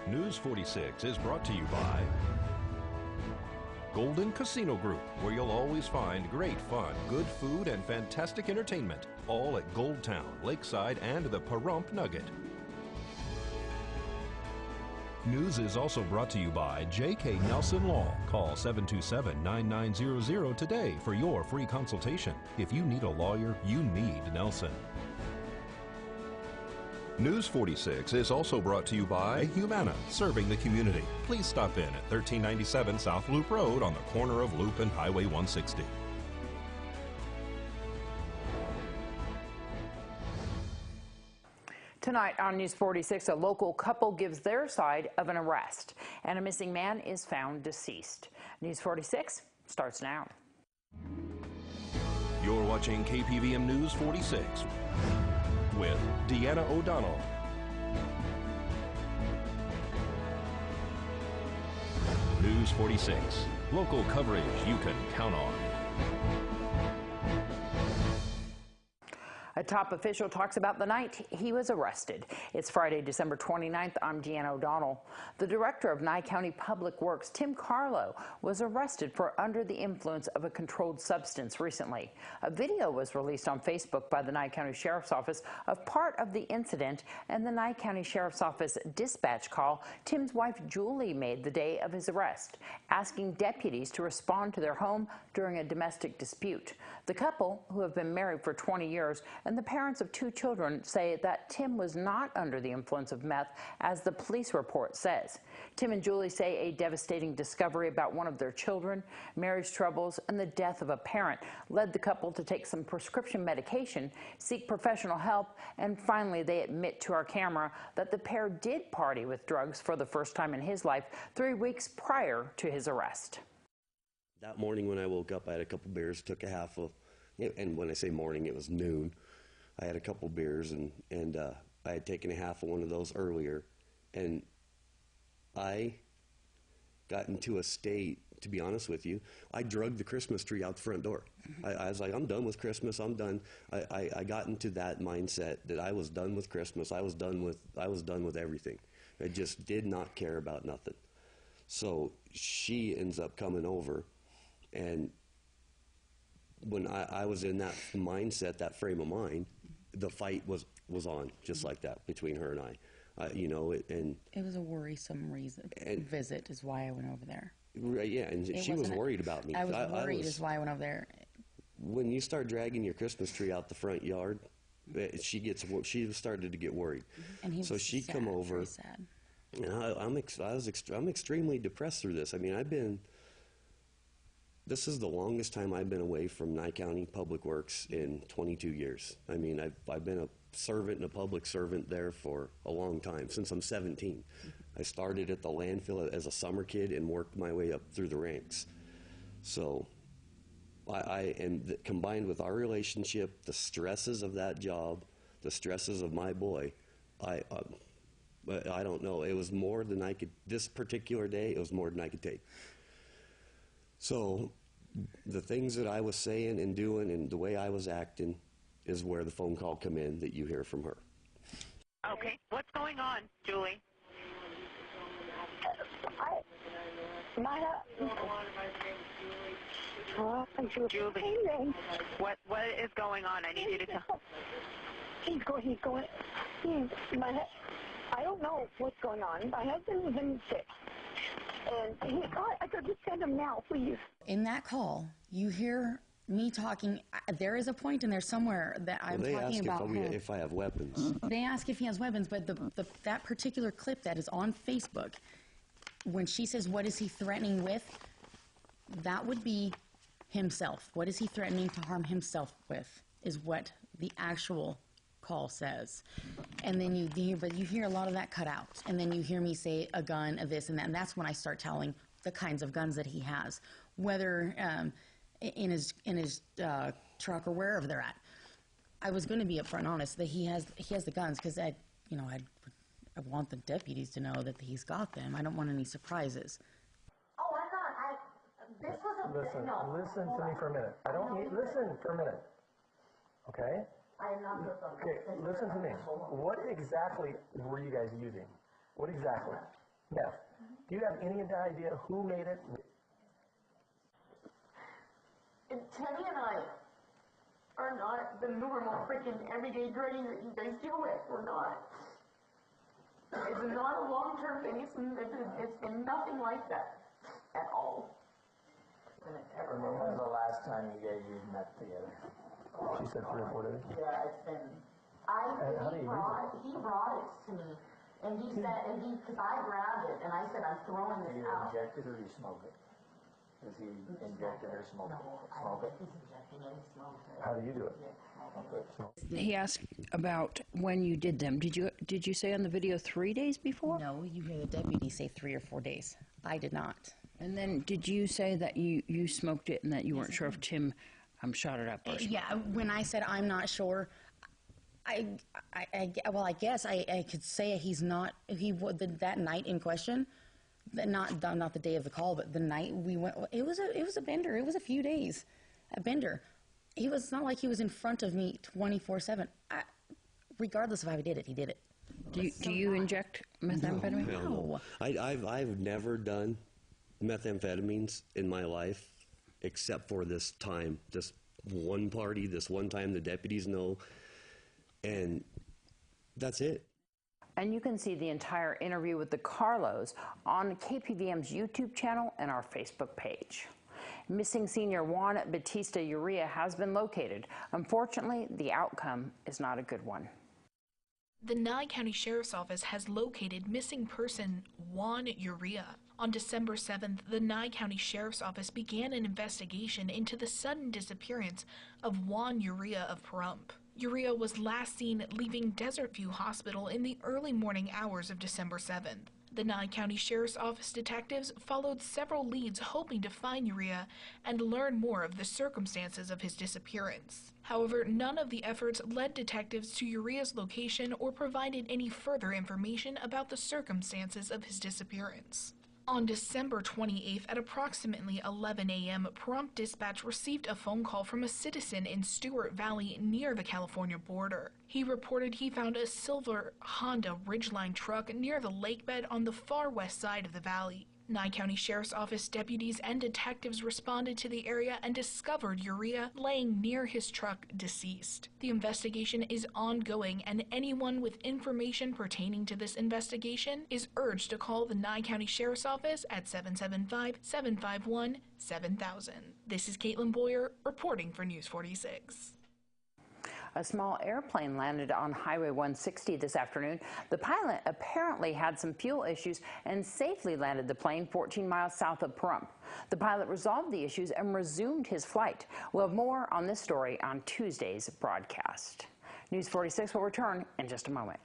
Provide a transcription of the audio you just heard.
News 46 is brought to you by Golden Casino Group, where you'll always find great fun, good food, and fantastic entertainment, all at Gold Town, Lakeside, and the Pahrump Nugget. News is also brought to you by J.K. Nelson Law. Call 727-9900 today for your free consultation. If you need a lawyer, you need Nelson. News 46 is also brought to you by Humana, serving the community. Please stop in at 1397 South Loop Road on the corner of Loop and Highway 160. Tonight on News 46, a local couple gives their side of an arrest, and a missing man is found deceased. News 46 starts now. You're watching KPVM News 46 with Deanna O'Donnell. News 46, local coverage you can count on. A top official talks about the night he was arrested. It's Friday, December 29th. I'm Deanna O'Donnell. The director of Nye County Public Works, Tim Carlo, was arrested for under the influence of a controlled substance recently. A video was released on Facebook by the Nye County Sheriff's Office of part of the incident and the Nye County Sheriff's Office dispatch call Tim's wife Julie made the day of his arrest, asking deputies to respond to their home during a domestic dispute. The couple, who have been married for 20 years, and the parents of 2 children say that Tim was not under the influence of meth, as the police report says. Tim and Julie say a devastating discovery about one of their children, marriage troubles, and the death of a parent led the couple to take some prescription medication, seek professional help, and finally they admit to our camera that the pair did party with drugs for the first time in his life 3 weeks prior to his arrest. That morning when I woke up, I had a couple beers, took a half of, and when I say morning, it was noon. I had a couple beers, and I had taken a half of one of those earlier, and I got into a state, to be honest with you, I drugged the Christmas tree out the front door. I was like, I'm done with Christmas, I'm done. I got into that mindset that I was done with Christmas, I was done with everything. I just did not care about nothing. So she ends up coming over, and when I was in that mindset, that frame of mind, the fight was on, just like that, between her and I. You know, and it was a worrisome visit is why I went over there. Right, yeah, and she was worried about me. I was worried is why I went over there. When you start dragging your Christmas tree out the front yard, she started to get worried. And he was so she sad, come over. very sad. And I'm extremely depressed through this. I mean, this is the longest time I've been away from Nye County Public Works in 22 years. I mean, I've been a servant and a public servant there for a long time, since I'm 17. I started at the landfill as a summer kid and worked my way up through the ranks. So combined with our relationship, the stresses of that job, the stresses of my boy, I don't know. It was more than I could, this particular day, it was more than I could take. So the things that I was saying and doing and the way I was acting is where the phone call come in that you hear from her. Okay. What's going on, Julie? Julie, what is going on? I need you to tell. I don't know what's going on. My husband was in sick. And I could just send him now, please. In that call, you hear me talking. There is a point in there somewhere that I'm talking about. They ask if I have weapons. They ask if he has weapons, but that particular clip that is on Facebook, when she says, what is he threatening with, that would be himself. What is he threatening to harm himself with is what the actual call says. And then you hear a lot of that cut out. And then you hear me say a gun, a this and that. And that's when I start telling the kinds of guns that he has, whether in his truck or wherever they're at. I was going to be upfront and honest that he has the guns, because I want the deputies to know that he's got them. I don't want any surprises. Oh, I'm not. This was Listen to me for a minute. I don't need, listen for a minute. Okay? I am not listening. Okay, listen to me. What exactly were you guys using? What exactly? Now, do you have any idea who made it? And Teddy and I are not the normal freaking everyday drinking that you guys deal with. We're not. It's not a long-term thing. It's been nothing like that at all. When was the last time you guys met together? She said 3 or 4 days. Yeah, it's been. He brought it to me, and he said, because I grabbed it, and I said, I'm throwing this out. Did you inject it or did you smoke it? Is he injected or smoked it? No, he's injecting it, he smokes it. How do you do it? He asked about when you did them. Did you say on the video 3 days before? No, you hear the deputy say 3 or 4 days. I did not. And then did you say that you smoked it and that you weren't sure if Tim shot it up or something? Yeah, when I said I'm not sure, I guess I could say he's not. That night in question, not the day of the call, but the night we went. It was a bender. It was a few days, a bender. It's not like he was in front of me 24/7. Regardless of how he did it, he did it. Do you inject methamphetamine? No. I've never done methamphetamines in my life, except for this time, this one party, this one time the deputies know, and that's it. And you can see the entire interview with the Carlos on KPVM's YouTube channel and our Facebook page. Missing senior Juan Batista Uria has been located. Unfortunately, the outcome is not a good one. The Nye County Sheriff's Office has located missing person Juan Uria. On December 7th, the Nye County Sheriff's Office began an investigation into the sudden disappearance of Juan Uria of Pahrump. Uria was last seen leaving Desert View Hospital in the early morning hours of December 7th. The Nye County Sheriff's Office detectives followed several leads hoping to find Uria and learn more of the circumstances of his disappearance. However, none of the efforts led detectives to Uria's location or provided any further information about the circumstances of his disappearance. On December 28th at approximately 11 a.m., Pahrump Dispatch received a phone call from a citizen in Stewart Valley near the California border. He reported he found a silver Honda Ridgeline truck near the lake bed on the far west side of the valley. Nye County Sheriff's Office deputies and detectives responded to the area and discovered Uria laying near his truck deceased. The investigation is ongoing, and anyone with information pertaining to this investigation is urged to call the Nye County Sheriff's Office at 775-751-7000. This is Caitlin Boyer reporting for News 46. A small airplane landed on Highway 160 this afternoon. The pilot apparently had some fuel issues and safely landed the plane 14 miles south of Pahrump. The pilot resolved the issues and resumed his flight. We'll have more on this story on Tuesday's broadcast. News 46 will return in just a moment.